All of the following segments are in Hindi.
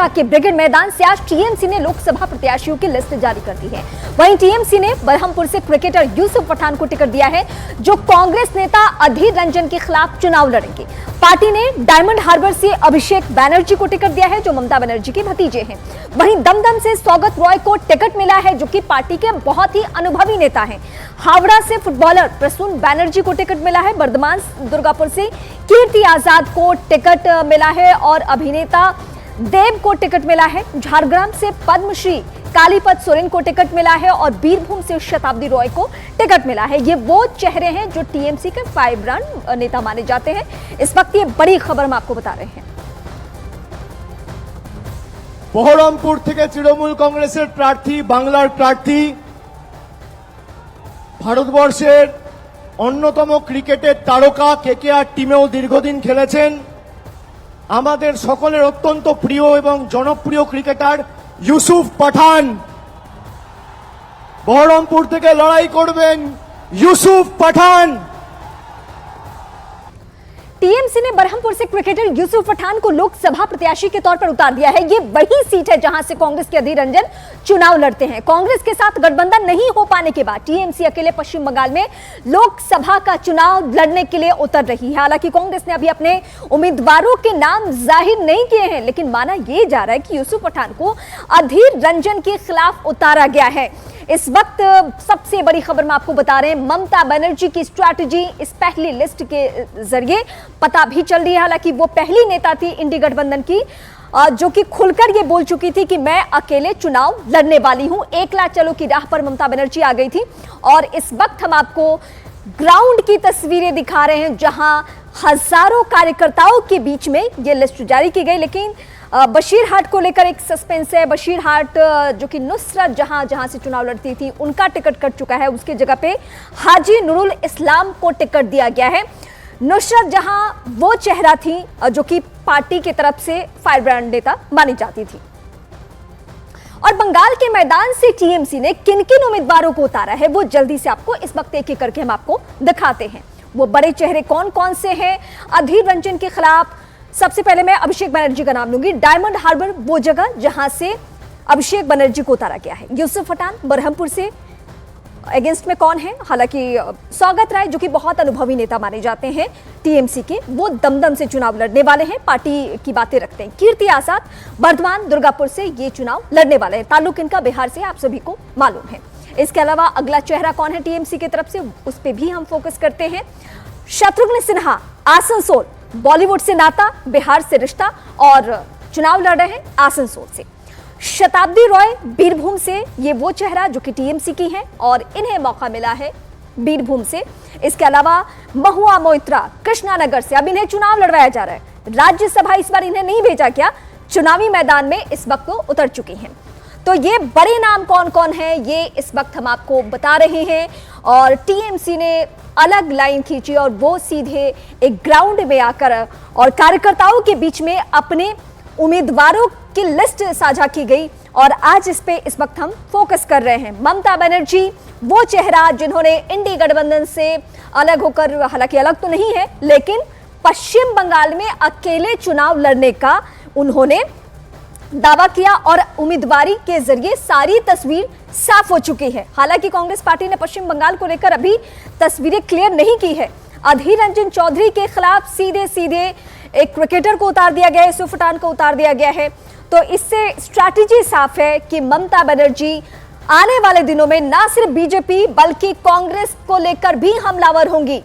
सत्ता के ब्रिगेड मैदान से आज टीएमसी ने लोकसभा प्रत्याशियों की लिस्ट जारी कर दी है। वहीं टीएमसी ने बरहमपुर से क्रिकेटर यूसुफ पठान को टिकट दिया है, जो कांग्रेस नेता अधीर रंजन के खिलाफ चुनाव लड़ेंगे। पार्टी ने डायमंड हार्बर से अभिषेक बनर्जी को टिकट दिया है, जो ममता बनर्जी के भतीजे हैं। वहीं दमदम से सौगत रॉय को टिकट मिला है, जो कि पार्टी के बहुत ही अनुभवी नेता हैं। हावड़ा से फुटबॉलर प्रसून बनर्जी को टिकट मिला है। बर्धमान दुर्गापुर से कीर्ति आजाद को टिकट मिला है और अभिनेता देव को टिकट मिला है। झारग्राम से पद्मश्री कालीपत सोरेन को टिकट मिला है और बीरभूम से शताब्दी रॉय को टिकट मिला है। ये वो चेहरे हैं जो टीएमसी के फाइब्रेंट नेता माने जाते हैं। इस वक्त ये बड़ी खबर हम आपको बता रहे हैं। बहरमपुर থেকে তৃণমূল কংগ্রেসের প্রার্থী, বাংলার প্রার্থী, ভারতবর্ষের অন্যতম ক্রিকেটের তারকা কেকেআর টিমেও দীর্ঘদিন খেলেছেন। আমাদের সকলের অত্যন্ত প্রিয় এবং জনপ্রিয় ক্রিকেটার ইউসুফ পাঠান বহরমপুর থেকে লড়াই করবেন। ইউসুফ পাঠান। टीएमसी ने बरहमपुर से क्रिकेटर यूसुफ पठान को लोकसभा प्रत्याशी के तौर पर उतार दिया है। ये वही सीट है जहां से कांग्रेस के अधीर रंजन चुनाव लड़ते हैं। कांग्रेस के साथ गठबंधन नहीं हो पाने के बाद टीएमसी अकेले पश्चिम बंगाल में लोकसभा का चुनाव लड़ने के लिए उतर रही है। हालांकि कांग्रेस ने अभी अपने उम्मीदवारों के नाम जाहिर नहीं किए हैं, लेकिन माना यह जा रहा है कि यूसुफ पठान को अधीर रंजन के खिलाफ उतारा गया है। इस वक्त सबसे बड़ी खबर मैं आपको बता रहे हैं, ममता बनर्जी की स्ट्रैटेजी इस पहली लिस्ट के जरिए पता भी चल रही है। हालांकि वो पहली नेता थी इंडी गठबंधन की जो कि खुलकर ये बोल चुकी थी कि मैं अकेले चुनाव लड़ने वाली हूं। एकला चलो की राह पर ममता बनर्जी आ गई थी और इस वक्त हम आपको ग्राउंड की तस्वीरें दिखा रहे हैं, जहां हजारों कार्यकर्ताओं के बीच में ये लिस्ट जारी की गई। लेकिन बशीरहाट को लेकर एक सस्पेंस है। बशीरहाट जो कि नुसरत जहां से चुनाव लड़ती थी, उनका टिकट कट चुका है। उसकी जगह पे हाजी नुरुल इस्लाम को टिकट दिया गया है। नुसरत जहां वो चेहरा थी जो कि पार्टी की तरफ से फायरब्रांड नेता मानी जाती थी। और बंगाल के मैदान से टीएमसी ने किन किन उम्मीदवारों को उतारा है, वो जल्दी से आपको इस वक्त एक एक करके हम आपको दिखाते हैं। वो बड़े चेहरे कौन कौन से हैं अधीर रंजन के खिलाफ। सबसे पहले मैं अभिषेक बनर्जी का नाम लूंगी। डायमंड हार्बर वो जगह जहां से अभिषेक बनर्जी को उतारा गया है। यूसुफ पठान बरहमपुर से अगेंस्ट में कौन है? हालांकि सौगत राय जो कि बहुत अनुभवी नेता माने जाते हैं टीएमसी के, वो दमदम से चुनाव लड़ने वाले हैं, पार्टी की बातें रखते हैं। कीर्ति आजाद बर्धमान दुर्गापुर से ये चुनाव लड़ने वाले हैं। ताल्लुक इनका बिहार से आप सभी को मालूम है। इसके अलावा अगला चेहरा कौन है टीएमसी की तरफ से, उस पर भी हम फोकस करते हैं। शत्रुघ्न सिन्हा आसनसोल, बॉलीवुड से नाता, बिहार से रिश्ता और चुनाव लड़ रहे हैं आसनसोल से। शताब्दी रॉय बीरभूम से, ये वो चेहरा जो कि टीएमसी की है और इन्हें मौका मिला है बीरभूम से। इसके अलावा महुआ मोइत्रा कृष्णानगर से, अब इन्हें चुनाव लड़वाया जा रहा है। राज्यसभा इस बार इन्हें नहीं भेजा गया, चुनावी मैदान में इस वक्त वो उतर चुकी हैं। तो ये बड़े नाम कौन कौन है, ये इस वक्त हम आपको बता रहे हैं। और टीएमसी ने अलग लाइन खींची और वो सीधे एक ग्राउंड में आकर और कार्यकर्ताओं के बीच में अपने उम्मीदवारों की लिस्ट साझा की गई और आज इस पे इस वक्त हम फोकस कर रहे हैं। ममता बनर्जी वो चेहरा जिन्होंने इंडी गठबंधन से अलग होकर, हालांकि अलग तो नहीं है, लेकिन पश्चिम बंगाल में अकेले चुनाव लड़ने का उन्होंने दावा किया और उम्मीदवारी के जरिए सारी तस्वीर साफ हो चुकी है। हालांकि कांग्रेस पार्टी ने पश्चिम बंगाल को लेकर अभी तस्वीरें क्लियर नहीं की है। अधीर रंजन चौधरी के खिलाफ सीधे सीधे एक क्रिकेटर को उतार दिया गया है, यूसुफ पठान को उतार दिया गया है। तो इससे स्ट्रैटेजी साफ है कि ममता बनर्जी आने वाले दिनों में ना सिर्फ बीजेपी बल्कि कांग्रेस को लेकर भी हमलावर होंगी।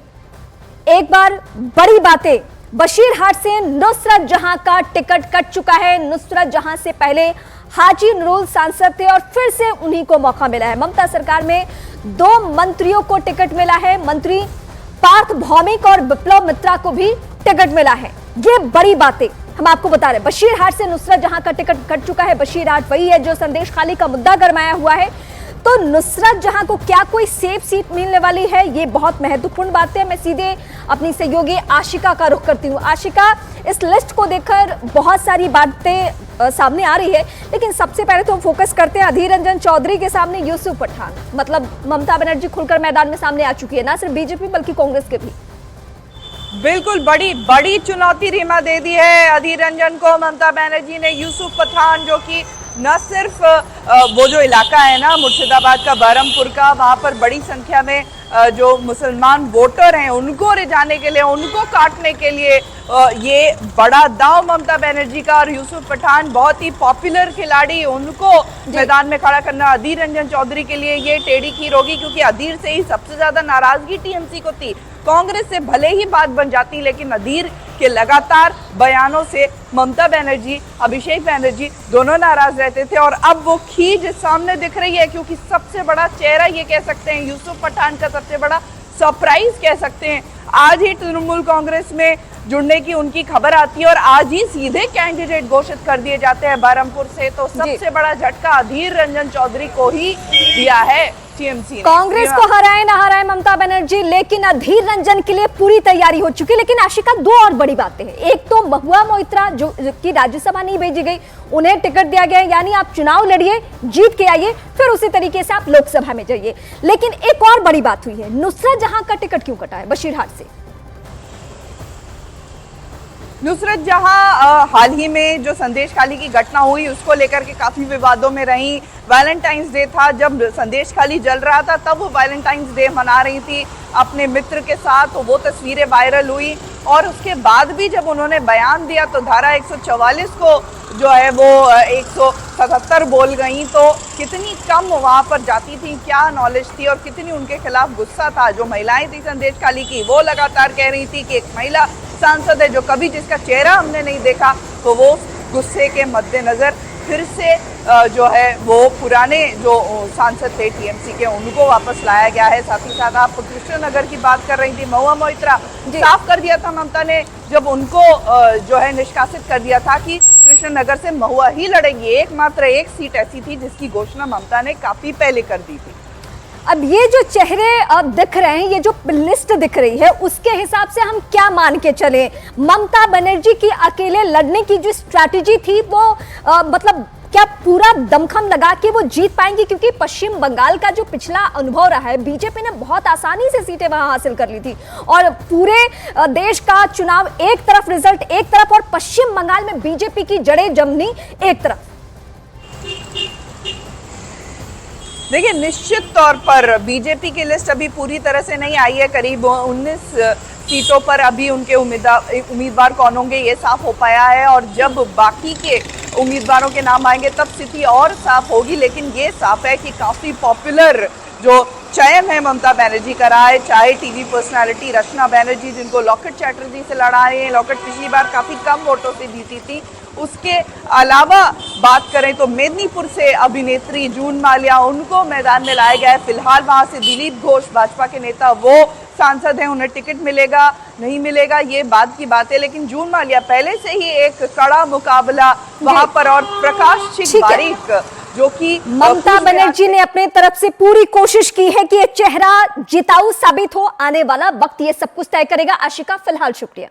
एक बार बड़ी बातें, बशीरहाट से नुसरत जहां का टिकट कट चुका है। नुसरत जहां से पहले हाजी नुरुल सांसद थे और फिर से उन्हीं को मौका मिला है। ममता सरकार में 2 मंत्रियों को टिकट मिला है। मंत्री पार्थ भौमिक और विप्लव मित्रा को भी टिकट मिला है। ये बड़ी बातें हम आपको बता रहे हैं। बशीरहाट से नुसरत जहां का टिकट कट चुका है, बशीरहाट वही है जो संदेश खाली का मुद्दा गरमाया हुआ है। तो नुसरत जहां को क्या कोई सेफ सीट मिलने वाली है, ये बहुत महत्वपूर्ण बात है। मैं सीधे अपनी सहयोगी आशिका का रुख करती हूँ। आशिका, इस लिस्ट को देखकर बहुत सारी बातें सामने आ रही है, लेकिन सबसे पहले तो हम फोकस करते हैं अधीर रंजन चौधरी के सामने यूसुफ पठान। मतलब ममता बनर्जी खुलकर मैदान में सामने आ चुकी है, ना सिर्फ बीजेपी बल्कि कांग्रेस के भी। बिल्कुल बड़ी बड़ी चुनौती रीमा दे दी है अधीर रंजन को ममता बनर्जी ने। यूसुफ पठान जो कि न सिर्फ वो जो इलाका है ना मुर्शिदाबाद का, बरहमपुर का, वहाँ पर बड़ी संख्या में जो मुसलमान वोटर हैं उनको रिझाने के लिए, उनको काटने के लिए ये बड़ा दांव ममता बनर्जी का। और यूसुफ पठान बहुत ही पॉपुलर खिलाड़ी, उनको मैदान में खड़ा करना अधीर रंजन चौधरी के लिए ये टेढ़ी खीर होगी, क्योंकि अधीर से ही सबसे ज्यादा नाराजगी टीएमसी को थी। कांग्रेस से भले ही बात बन जाती, लेकिन अधीर के लगातार बयानों से ममता बनर्जी, अभिषेक बनर्जी दोनों नाराज रहते थे। और अब वो खींच सामने दिख रही है, क्योंकि सबसे बड़ा चेहरा ये कह सकते हैं, यूसुफ पठान का सबसे बड़ा सरप्राइज कह सकते हैं, आज ही तृणमूल कांग्रेस में जुड़ने की उनकी खबर आती है और आज ही सीधे कैंडिडेट घोषित कर दिए जाते हैं बरहमपुर से। तो सबसे बड़ा झटका अधीर रंजन चौधरी को ही दिया है टीएमसी। कांग्रेस को हराए ना हराए ममता बनर्जी, लेकिन अधीर रंजन के लिए पूरी तैयारी हो चुकी है। लेकिन आशिका, दो और बड़ी बातें हैं। एक तो महुआ मोइत्रा जो की राज्यसभा नहीं भेजी गई, उन्हें टिकट दिया गया, यानी आप चुनाव लड़िए, जीत के आइए, फिर उसी तरीके से आप लोकसभा में जाइए। लेकिन एक और बड़ी बात हुई है, नुसरत जहां का टिकट क्यों कटा है बशीरहाट से? नुसरत जहां हाल ही में जो संदेश खाली की घटना हुई उसको लेकर के काफी विवादों में रही। वैलेंटाइंस डे था, जब संदेश खाली जल रहा था तब वो वैलेंटाइंस डे मना रही थी अपने मित्र के साथ, तो वो तस्वीरें वायरल हुई। और उसके बाद भी जब उन्होंने बयान दिया तो धारा 144 को जो है वो 177 बोल गई। तो कितनी कम वहां पर जाती थी, क्या नॉलेज थी और कितनी उनके खिलाफ गुस्सा था। जो महिलाएं थी संदेश खाली की, वो लगातार कह रही थी कि एक महिला सांसद है जो कभी जिसका चेहरा हमने नहीं देखा, तो वो गुस्से के मद्देनजर फिर से जो है वो पुराने जो सांसद थे टीएमसी के, उनको वापस लाया गया है। साथ ही साथ आप कृष्णनगर की बात कर रही थी, महुआ मोइत्रा, साफ कर दिया था ममता ने जब उनको जो है निष्कासित कर दिया था कि कृष्णनगर से महुआ ही लड़ेंगी। एकमात्र एक सीट ऐसी थी जिसकी घोषणा ममता ने काफी पहले कर दी थी। अब ये जो चेहरे अब दिख रहे हैं, ये जो लिस्ट दिख रही है, उसके हिसाब से हम क्या मान के चले? ममता बनर्जी की अकेले लड़ने की जो स्ट्रैटेजी थी वो मतलब क्या पूरा दमखम लगा के वो जीत पाएंगी? क्योंकि पश्चिम बंगाल का जो पिछला अनुभव रहा है, बीजेपी ने बहुत आसानी से सीटें वहां हासिल कर ली थी और पूरे देश का चुनाव एक तरफ, रिजल्ट एक तरफ, और पश्चिम बंगाल में बीजेपी की जड़ें जमनी एक तरफ। देखिए, निश्चित तौर पर बीजेपी की लिस्ट अभी पूरी तरह से नहीं आई है। करीब 19 सीटों पर अभी उनके उम्मीदवार कौन होंगे ये साफ हो पाया है, और जब बाकी के उम्मीदवारों के नाम आएंगे तब स्थिति और साफ होगी। लेकिन ये साफ है कि काफी पॉपुलर जो चयन है ममता बनर्जी का रहा है, चाहे टीवी पर्सनालिटी रचना बनर्जी जिनको लॉकेट चैटर्जी से लड़ा रहे हैं, लॉकेट पिछली बार काफी कम वोटों से जीती थी, उसके अलावा बात करें तो मेदिनीपुर से अभिनेत्री जून माल्या, उनको मैदान में लाया गया है। फिलहाल वहां से दिलीप घोष भाजपा के नेता, वो सांसद हैं, उन्हें टिकट मिलेगा नहीं मिलेगा ये बात की बात है, लेकिन जून माल्या पहले से ही एक कड़ा मुकाबला वहां पर। और प्रकाश बारीक जो कि ममता बनर्जी ने अपने तरफ से पूरी कोशिश की है कि ये चेहरा जिताऊ साबित हो। आने वाला वक्त ये सब कुछ तय करेगा। आशिका, फिलहाल शुक्रिया।